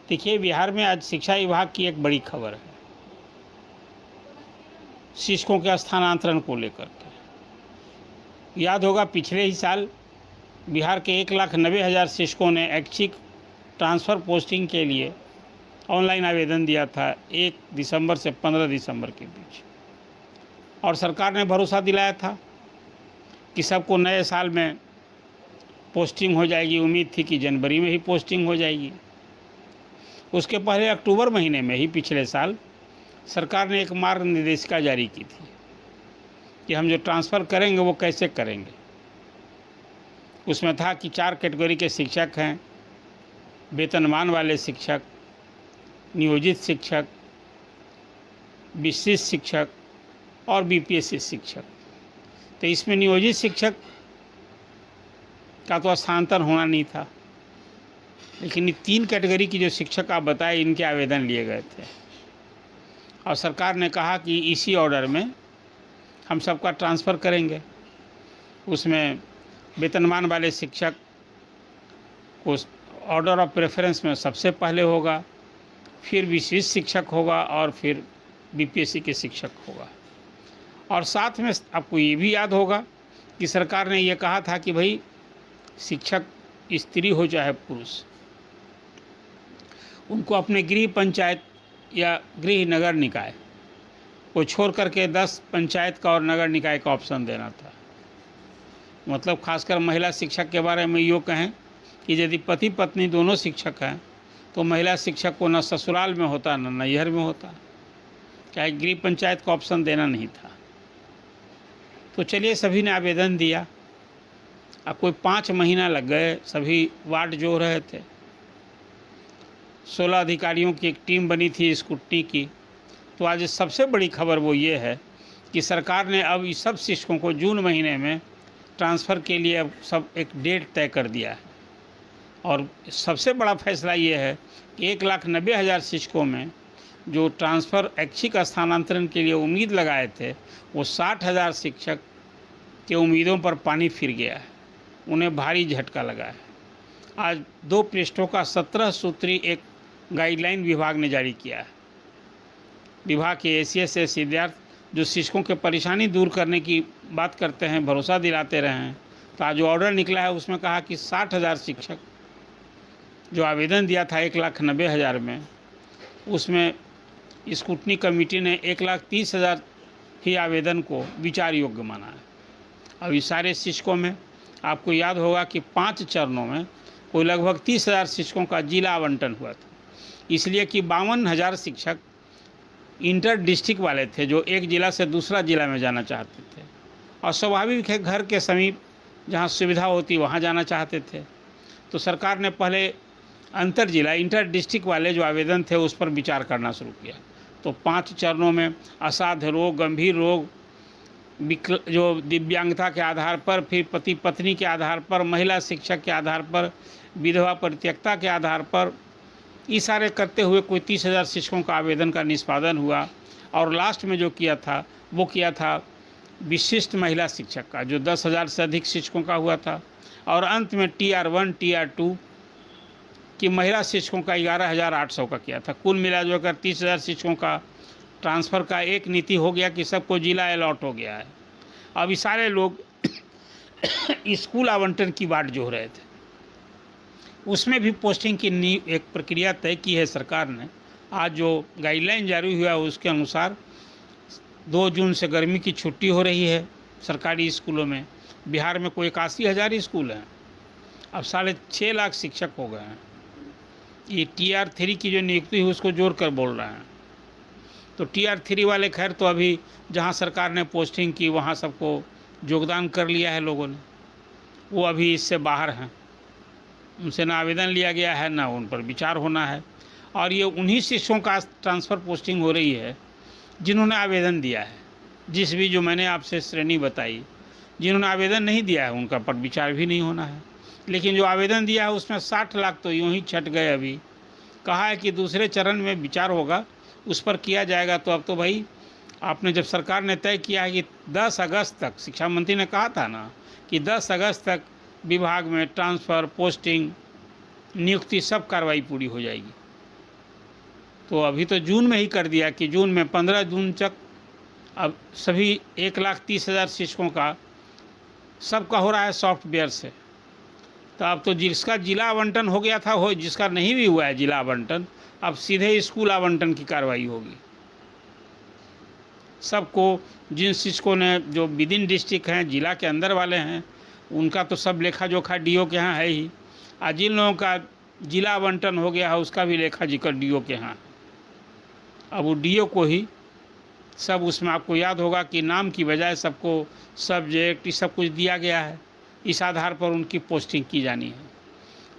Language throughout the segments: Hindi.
देखिए, बिहार में आज शिक्षा विभाग की एक बड़ी खबर है, शिक्षकों के स्थानांतरण को लेकर के। याद होगा, पिछले ही साल बिहार के 1,90,000 शिक्षकों ने ऐच्छिक ट्रांसफ़र पोस्टिंग के लिए ऑनलाइन आवेदन दिया था 1 दिसंबर से 15 दिसंबर के बीच, और सरकार ने भरोसा दिलाया था कि सबको नए साल में पोस्टिंग हो जाएगी। उम्मीद थी कि जनवरी में ही पोस्टिंग हो जाएगी। उसके पहले अक्टूबर महीने में ही पिछले साल सरकार ने एक मार्गनिर्देशिका जारी की थी कि हम जो ट्रांसफ़र करेंगे वो कैसे करेंगे। उसमें था कि 4 कैटेगरी के शिक्षक हैं: वेतनमान वाले शिक्षक, नियोजित शिक्षक, विशिष्ट शिक्षक और बीपीएससी शिक्षक। तो इसमें नियोजित शिक्षक का तो स्थानांतरण होना नहीं था, लेकिन 3 कैटेगरी की जो शिक्षक आप बताए, इनके आवेदन लिए गए थे, और सरकार ने कहा कि इसी ऑर्डर में हम सबका ट्रांसफ़र करेंगे। उसमें वेतनमान वाले शिक्षक को ऑर्डर ऑफ प्रेफरेंस में सबसे पहले होगा, फिर विशिष्ट शिक्षक होगा और फिर बीपीएससी के शिक्षक होगा। और साथ में आपको ये भी याद होगा कि सरकार ने ये कहा था कि भाई शिक्षक स्त्री हो चाहे पुरुष, उनको अपने गृह पंचायत या गृह नगर निकाय को छोड़ करके 10 पंचायत का और नगर निकाय का ऑप्शन देना था। मतलब खासकर महिला शिक्षक के बारे में यूँ कहें कि यदि पति पत्नी दोनों शिक्षक हैं तो महिला शिक्षक को न ससुराल में होता न नैहर में होता, क्या गृह पंचायत का ऑप्शन देना नहीं था। तो चलिए, सभी ने आवेदन दिया। अब कोई 5 महीना लग गए, सभी वार्ड जोड़ रहे थे। 16 अधिकारियों की एक टीम बनी थी स्क्रूटनी की। तो आज सबसे बड़ी खबर वो ये है कि सरकार ने अब इस सब शिक्षकों को जून महीने में ट्रांसफ़र के लिए अब सब एक डेट तय कर दिया है। और सबसे बड़ा फैसला ये है कि 1,90,000 शिक्षकों में जो ट्रांसफ़र ऐच्छिक स्थानांतरण के लिए उम्मीद लगाए थे, वो 60,000 शिक्षक के उम्मीदों पर पानी फिर गया है। उन्हें भारी झटका लगा है। आज 2 पृष्ठों का 17 सूत्री एक गाइडलाइन विभाग ने जारी किया है। विभाग के एसीएस विद्यार्थी जो शिक्षकों की परेशानी दूर करने की बात करते हैं, भरोसा दिलाते रहे हैं, तो आज जो ऑर्डर निकला है उसमें कहा कि 60,000 शिक्षक जो आवेदन दिया था 1,90,000 में, उसमें स्क्रूटनी कमेटी ने 1,30,000 ही आवेदन को विचार योग्य माना है। अब इस सारे शिक्षकों में आपको याद होगा कि 5 चरणों में कोई लगभग 30,000 शिक्षकों का जिला आवंटन हुआ था, इसलिए कि 52,000 शिक्षक इंटर डिस्ट्रिक्ट वाले थे जो एक ज़िला से दूसरा ज़िला में जाना चाहते थे, और स्वाभाविक है घर के समीप जहां सुविधा होती वहां जाना चाहते थे। तो सरकार ने पहले अंतर जिला इंटर डिस्ट्रिक्ट वाले जो आवेदन थे उस पर विचार करना शुरू किया। तो 5 चरणों में असाध्य रोग, गंभीर रोग, जो दिव्यांगता के आधार पर, फिर पति पत्नी के आधार पर, महिला शिक्षक के आधार पर, विधवा परित्यक्ता के आधार पर, ये सारे करते हुए कोई 30,000 शिक्षकों का आवेदन का निष्पादन हुआ। और लास्ट में जो किया था वो किया था विशिष्ट महिला शिक्षक का, जो 10,000 से अधिक शिक्षकों का हुआ था। और अंत में TR1 TR2 की महिला शिक्षकों का 11,800 का किया था। कुल मिलाकर 30,000 शिक्षकों का ट्रांसफ़र का एक नीति हो गया कि सबको जिला अलॉट हो गया है। अब ये सारे लोग स्कूल आवंटन की बाट जोह रहे थे। उसमें भी पोस्टिंग की एक प्रक्रिया तय की है सरकार ने। आज जो गाइडलाइन जारी हुआ है उसके अनुसार 2 जून से गर्मी की छुट्टी हो रही है सरकारी स्कूलों में। बिहार में कोई 81,000 स्कूल हैं। अब 6.5 लाख शिक्षक हो गए हैं। ये TR3 की जो नियुक्ति हुई उसको जोड़ कर बोल रहे हैं। तो TR3 वाले खैर तो अभी जहां सरकार ने पोस्टिंग की वहां सबको योगदान कर लिया है लोगों ने, वो अभी इससे बाहर हैं। उनसे ना आवेदन लिया गया है, ना उन पर विचार होना है। और ये उन्हीं शिक्षकों का ट्रांसफ़र पोस्टिंग हो रही है जिन्होंने आवेदन दिया है। जिस भी जो मैंने आपसे श्रेणी बताई, जिन्होंने आवेदन नहीं दिया है उनका पर विचार भी नहीं होना है। लेकिन जो आवेदन दिया है उसमें 60 लाख तो यूँ ही छट गए। अभी कहा है कि दूसरे चरण में विचार होगा, उस पर किया जाएगा। तो अब तो भाई आपने जब सरकार ने तय किया है कि 10 अगस्त तक, शिक्षा मंत्री ने कहा था ना कि 10 अगस्त तक विभाग में ट्रांसफ़र, पोस्टिंग, नियुक्ति सब कार्रवाई पूरी हो जाएगी। तो अभी तो जून में ही कर दिया कि जून में 15 जून तक अब सभी 1,30,000 शिक्षकों का सबका हो रहा है सॉफ्टवेयर से। तो अब तो जिसका जिला आवंटन हो गया था हो, जिसका नहीं भी हुआ है जिला आवंटन, अब सीधे स्कूल आवंटन की कार्रवाई होगी। सबको जिन शिक्षकों ने जो विद इन डिस्ट्रिक्ट हैं, जिला के अंदर वाले हैं, उनका तो सब लेखा जोखा डीओ के यहाँ है ही, और जिन लोगों का जिला आवंटन हो गया है उसका भी लेखा जिक्र डीओ के यहाँ। अब वो डीओ को ही सब, उसमें आपको याद होगा कि नाम की बजाय सबको सब्जेक्ट सब कुछ दिया गया है, इस आधार पर उनकी पोस्टिंग की जानी है।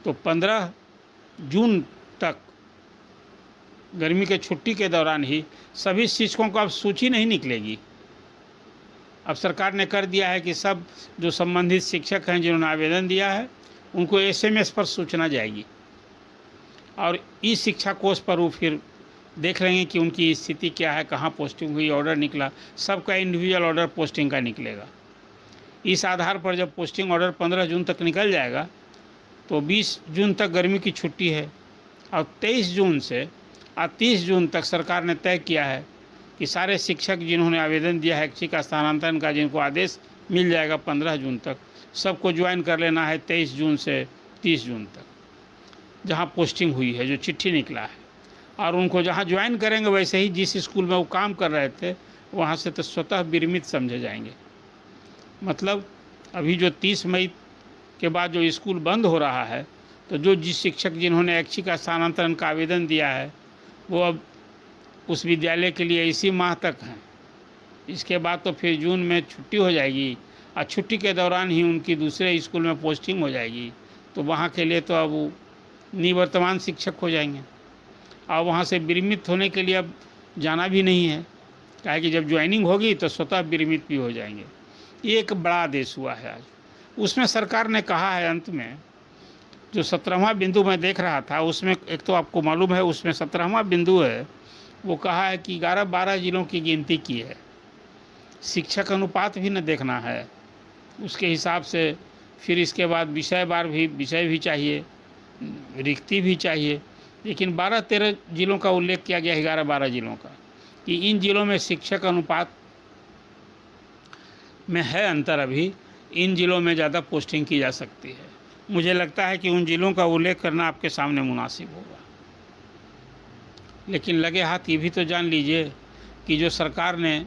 तो 15 जून तक गर्मी के छुट्टी के दौरान ही सभी शिक्षकों को अब सूची नहीं निकलेगी। अब सरकार ने कर दिया है कि सब जो संबंधित शिक्षक हैं जिन्होंने आवेदन दिया है उनको एसएमएस पर सूचना जाएगी, और ई शिक्षा कोष पर वो फिर देख लेंगे कि उनकी स्थिति क्या है, कहाँ पोस्टिंग हुई, ऑर्डर निकला, सबका इंडिविजुअल ऑर्डर पोस्टिंग का निकलेगा। इस आधार पर जब पोस्टिंग ऑर्डर 15 जून तक निकल जाएगा तो 20 जून तक गर्मी की छुट्टी है, और 23 जून से 30 जून तक सरकार ने तय किया है कि सारे शिक्षक जिन्होंने आवेदन दिया है ऐच्छिक स्थानांतरण का, जिनको आदेश मिल जाएगा 15 जून तक, सबको ज्वाइन कर लेना है 23 जून से 30 जून तक, जहाँ पोस्टिंग हुई है, जो चिट्ठी निकला है। और उनको जहाँ ज्वाइन करेंगे वैसे ही जिस स्कूल में वो काम कर रहे थे वहाँ से तो स्वतः विरमित समझे जाएंगे। मतलब अभी जो 30 मई के बाद जो स्कूल बंद हो रहा है, तो जो जिस शिक्षक जिन्होंने ऐच्छिक स्थानांतरण का आवेदन दिया है वो अब उस विद्यालय के लिए इसी माह तक हैं। इसके बाद तो फिर जून में छुट्टी हो जाएगी, और छुट्टी के दौरान ही उनकी दूसरे स्कूल में पोस्टिंग हो जाएगी। तो वहाँ के लिए तो अब वो निवर्तमान शिक्षक हो जाएंगे, और वहाँ से विरमित होने के लिए अब जाना भी नहीं है, क्या कि जब ज्वाइनिंग होगी तो स्वतः विरमित भी हो जाएंगे। ये एक बड़ा आदेश हुआ है आज। उसमें सरकार ने कहा है अंत में, जो 17वां बिंदु मैं देख रहा था उसमें, एक तो आपको मालूम है उसमें 17वां बिंदु है, वो कहा है कि 11-12 जिलों की गिनती की है, शिक्षक अनुपात भी न देखना है, उसके हिसाब से फिर इसके बाद विषय भी चाहिए, रिक्ति भी चाहिए। लेकिन 12-13 जिलों का उल्लेख किया गया है, 11-12 जिलों का, कि इन जिलों में शिक्षक अनुपात में है अंतर, अभी इन जिलों में ज़्यादा पोस्टिंग की जा सकती है। मुझे लगता है कि उन जिलों का उल्लेख करना आपके सामने मुनासिब होगा। लेकिन लगे हाथ ये भी तो जान लीजिए कि जो सरकार ने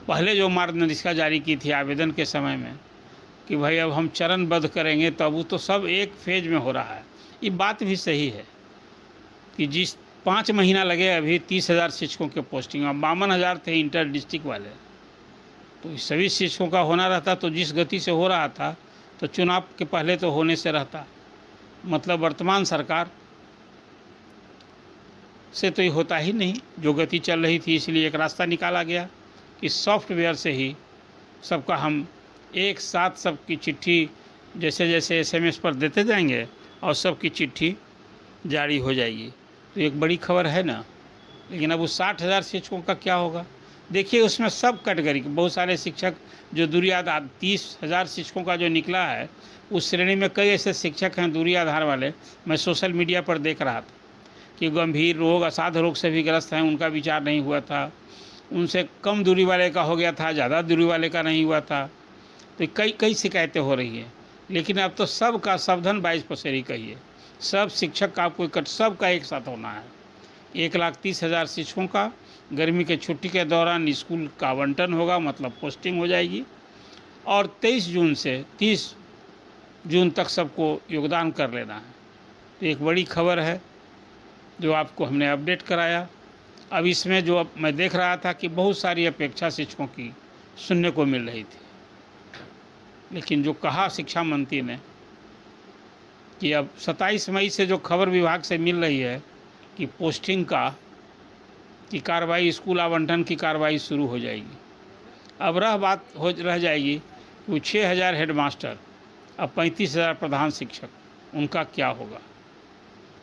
पहले जो मार्गदर्शिका जारी की थी आवेदन के समय में कि भाई अब हम चरणबद्ध करेंगे, तो अब वो तो सब एक फेज में हो रहा है। ये बात भी सही है कि जिस 5 महीना लगे अभी 30,000 शिक्षकों के पोस्टिंग, और 52,000 थे इंटर डिस्ट्रिक्ट वाले, तो सभी शिक्षकों का होना रहता तो जिस गति से हो रहा था तो चुनाव के पहले तो होने से रहता। मतलब वर्तमान सरकार से तो ये होता ही नहीं, जो गति चल रही थी, इसलिए एक रास्ता निकाला गया कि सॉफ्टवेयर से ही सबका हम एक साथ सबकी चिट्ठी जैसे जैसे एसएमएस पर देते जाएंगे और सबकी चिट्ठी जारी हो जाएगी। तो एक बड़ी खबर है ना। लेकिन अब उस 60,000 शिक्षकों का क्या होगा? देखिए उसमें सब कैटेगरी के बहुत सारे शिक्षक जो दूरी आधार 30,000 शिक्षकों का जो निकला है, उस श्रेणी में कई ऐसे शिक्षक हैं दूरी आधार वाले, मैं सोशल मीडिया पर देख रहा था कि गंभीर रोग असाध्य रोग से भी ग्रस्त हैं, उनका विचार नहीं हुआ था, उनसे कम दूरी वाले का हो गया था, ज़्यादा दूरी वाले का नहीं हुआ था। तो कई शिकायतें हो रही हैं। लेकिन अब तो सब का सावधान 22 पसेरी कहिए, सब शिक्षक का आपको सब का एक साथ होना है। 1,30,000 शिक्षकों का गर्मी के छुट्टी के दौरान स्कूल का आवंटन होगा, मतलब पोस्टिंग हो जाएगी, और 23 जून से 30 जून तक सबको योगदान कर लेना है। तो एक बड़ी खबर है जो आपको हमने अपडेट कराया। अब इसमें जो अब मैं देख रहा था कि बहुत सारी अपेक्षा शिक्षकों की सुनने को मिल रही थी, लेकिन जो कहा शिक्षा मंत्री ने कि अब 27 मई से जो खबर विभाग से मिल रही है कि पोस्टिंग की कार्रवाई, स्कूल आवंटन की कार्रवाई शुरू हो जाएगी। अब रह जाएगी कि 6,000 हेडमास्टर, अब 35,000 प्रधान शिक्षक, उनका क्या होगा?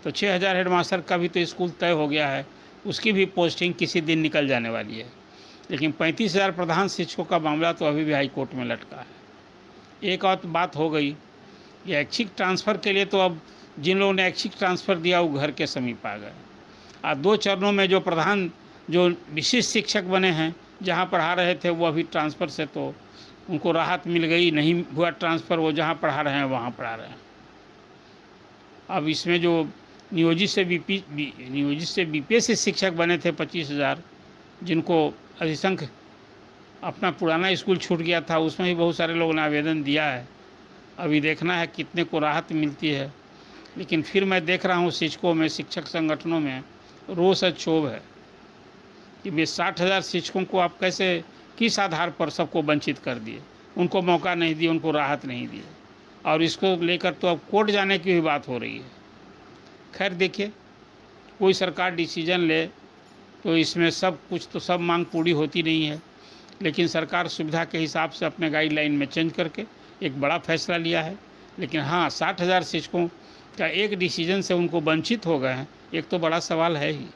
तो 6,000 हेडमास्टर का भी तो स्कूल तय हो गया है, उसकी भी पोस्टिंग किसी दिन निकल जाने वाली है। लेकिन 35,000 प्रधान शिक्षकों का मामला तो अभी भी हाई कोर्ट में लटका है। एक और बात हो गई, ये ऐच्छिक ट्रांसफ़र के लिए तो अब जिन लोगों ने ऐच्छिक ट्रांसफ़र दिया वो घर के समीप आ गए। 2 चरणों में जो प्रधान जो विशिष्ट शिक्षक बने हैं, जहाँ पढ़ा रहे थे वो अभी ट्रांसफ़र से तो उनको राहत मिल गई, नहीं हुआ ट्रांसफ़र, वो जहाँ पढ़ा रहे हैं वहाँ पढ़ा रहे हैं। अब इसमें जो नियोजित से बीपीएससी शिक्षक बने थे 25,000, जिनको अधिसंख्य अपना पुराना स्कूल छूट गया था, उसमें भी बहुत सारे लोगों ने आवेदन दिया है। अभी देखना है कितने को राहत मिलती है। लेकिन फिर मैं देख रहा हूँ शिक्षकों में, शिक्षक संगठनों में रोष और क्षोभ है कि वे 60,000 शिक्षकों को आप कैसे, किस आधार पर सबको वंचित कर दिए, उनको मौका नहीं दिए, उनको राहत नहीं दिए। और इसको लेकर तो अब कोर्ट जाने की भी बात हो रही है। खैर देखिए, कोई सरकार डिसीजन ले तो इसमें सब कुछ तो सब मांग पूरी होती नहीं है, लेकिन सरकार सुविधा के हिसाब से अपने गाइडलाइन में चेंज करके एक बड़ा फैसला लिया है। लेकिन हाँ, 60,000 शिक्षकों का एक डिसीजन से उनको वंचित हो गए हैं, एक तो बड़ा सवाल है ही।